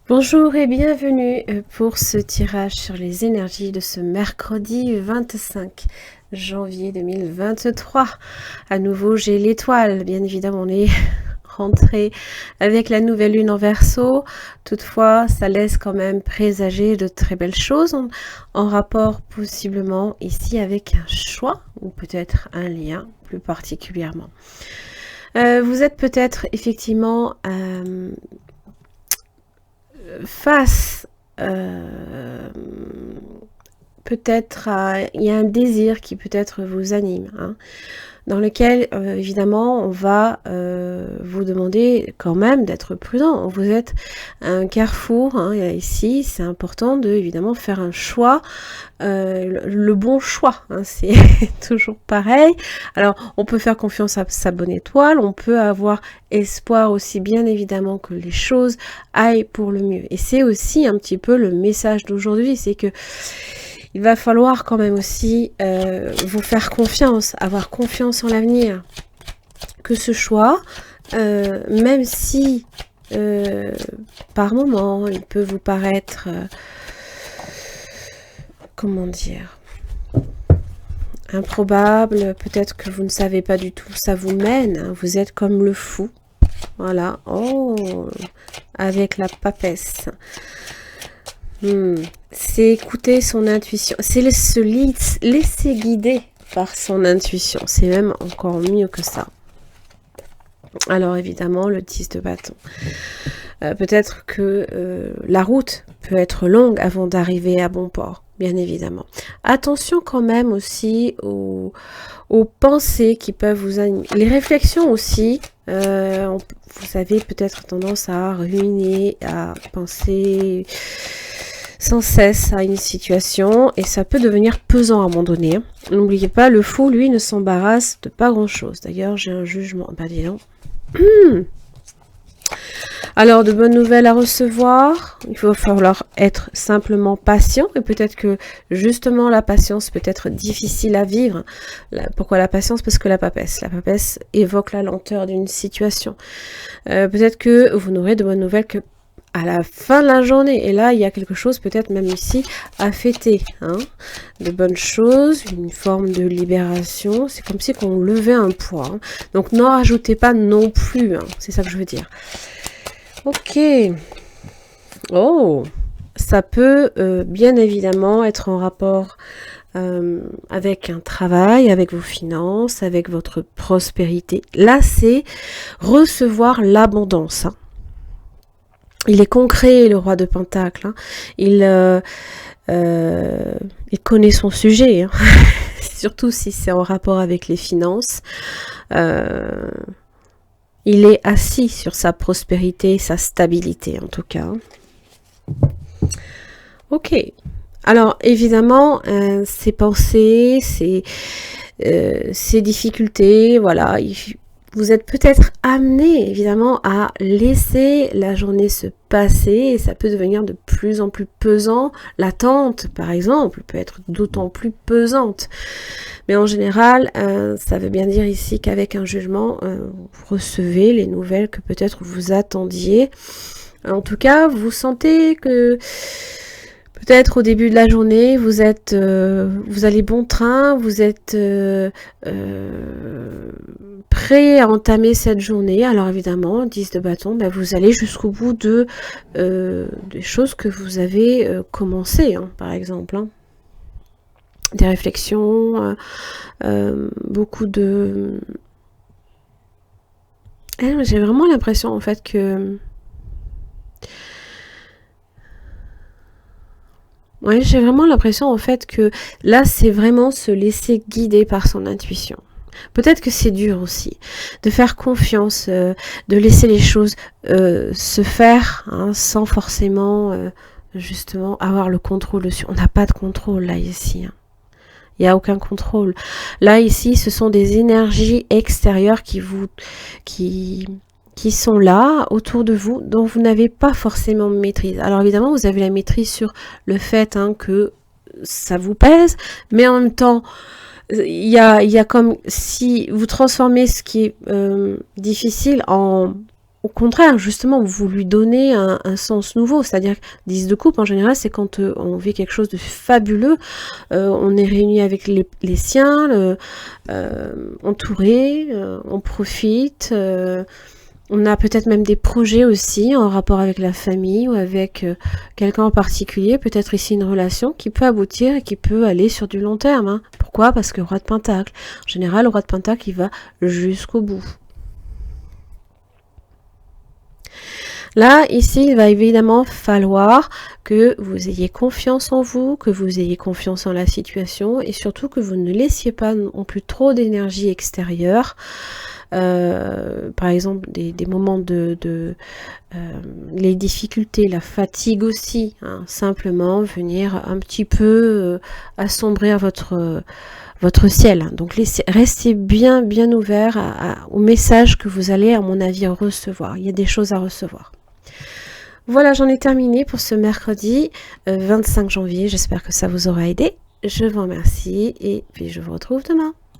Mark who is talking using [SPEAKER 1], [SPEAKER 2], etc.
[SPEAKER 1] Bonjour et bienvenue pour ce tirage sur les énergies de ce mercredi 25 janvier 2023. À nouveau, j'ai l'étoile. Bien évidemment, on est rentré avec la nouvelle lune en Verseau. Toutefois, ça laisse quand même présager de très belles choses en rapport possiblement ici avec un choix ou peut-être un lien plus particulièrement. Vous êtes peut-être effectivement face peut-être il y a un désir qui peut-être vous anime, hein, dans lequel évidemment on va vous demander quand même d'être prudent. Vous êtes à un carrefour, hein, et ici c'est important de évidemment faire un choix, le bon choix, hein, c'est toujours pareil. Alors on peut faire confiance à sa bonne étoile, on peut avoir espoir aussi bien évidemment que les choses aillent pour le mieux. Et c'est aussi un petit peu le message d'aujourd'hui, c'est que il va falloir quand même aussi vous faire confiance, avoir confiance en l'avenir. Que ce choix, même si par moment il peut vous paraître, comment dire, improbable, peut-être que vous ne savez pas du tout, ça vous mène, hein, vous êtes comme le fou. Voilà, oh, avec la papesse. C'est écouter son intuition, c'est se laisser guider par son intuition, c'est même encore mieux que ça. Alors évidemment, le 10 de bâton. Peut-être que la route peut être longue avant d'arriver à bon port, bien évidemment. Attention quand même aussi aux pensées qui peuvent vous animer. Les réflexions aussi, vous avez peut-être tendance à ruiner, à penser sans cesse à une situation et ça peut devenir pesant à un moment donné. N'oubliez pas, le fou, lui, ne s'embarrasse de pas grand-chose. D'ailleurs, j'ai un jugement. Bah, dis donc. Alors, de bonnes nouvelles à recevoir. Il va falloir être simplement patient. Et peut-être que, justement, la patience peut être difficile à vivre. Pourquoi la patience? Parce que la papesse évoque la lenteur d'une situation. Peut-être que vous n'aurez de bonnes nouvelles que à la fin de la journée. Et là, il y a quelque chose, peut-être même ici, à fêter. Hein, de bonnes choses, une forme de libération. C'est comme si on levait un poids. Hein. Donc, n'en rajoutez pas non plus. Hein, c'est ça que je veux dire. Ok. Oh, ça peut bien évidemment être en rapport avec un travail, avec vos finances, avec votre prospérité. Là, c'est recevoir l'abondance. Hein. Il est concret, le roi de Pentacle. Hein. Il connaît son sujet, hein. Surtout si c'est en rapport avec les finances. Il est assis sur sa prospérité, sa stabilité en tout cas. Ok. Alors évidemment, ces pensées, ces difficultés, voilà, vous êtes peut-être amené évidemment à laisser la journée se passer et ça peut devenir de plus en plus pesant. L'attente, par exemple, peut être d'autant plus pesante. Mais en général, ça veut bien dire ici qu'avec un jugement, vous recevez les nouvelles que peut-être vous attendiez. En tout cas, vous sentez que peut-être au début de la journée, vous allez bon train, vous êtes prêt à entamer cette journée. Alors évidemment, 10 de bâton, vous allez jusqu'au bout des choses que vous avez commencé, hein, par exemple. Hein. Des réflexions, beaucoup de... J'ai vraiment l'impression en fait que... Ouais, j'ai vraiment l'impression en fait que là, c'est vraiment se laisser guider par son intuition. Peut-être que c'est dur aussi, de faire confiance, de laisser les choses se faire, hein, sans forcément, justement, avoir le contrôle dessus. On n'a pas de contrôle là, ici. Hein. Il n'y a aucun contrôle. Là, ici, ce sont des énergies extérieures qui sont là, autour de vous, dont vous n'avez pas forcément maîtrise. Alors évidemment, vous avez la maîtrise sur le fait, hein, que ça vous pèse, mais en même temps, il y a comme si vous transformez ce qui est difficile en au contraire, justement, vous lui donnez un sens nouveau. C'est-à-dire, 10 de coupe, en général, c'est quand on vit quelque chose de fabuleux. On est réunis avec les siens, entourés, on profite. On a peut-être même des projets aussi en rapport avec la famille ou avec quelqu'un en particulier, peut-être ici une relation qui peut aboutir et qui peut aller sur du long terme. Hein. Pourquoi? Parce que le roi de Pentacle, en général, le roi de Pentacle, il va jusqu'au bout. Là, ici, il va évidemment falloir que vous ayez confiance en vous, que vous ayez confiance en la situation et surtout que vous ne laissiez pas non plus trop d'énergie extérieure. Par exemple, des moments les difficultés, la fatigue aussi, hein, simplement venir un petit peu assombrir votre ciel. Donc restez bien ouvert au message que vous allez, à mon avis, recevoir. Il y a des choses à recevoir. Voilà, j'en ai terminé pour ce mercredi 25 janvier. J'espère que ça vous aura aidé. Je vous remercie et puis je vous retrouve demain.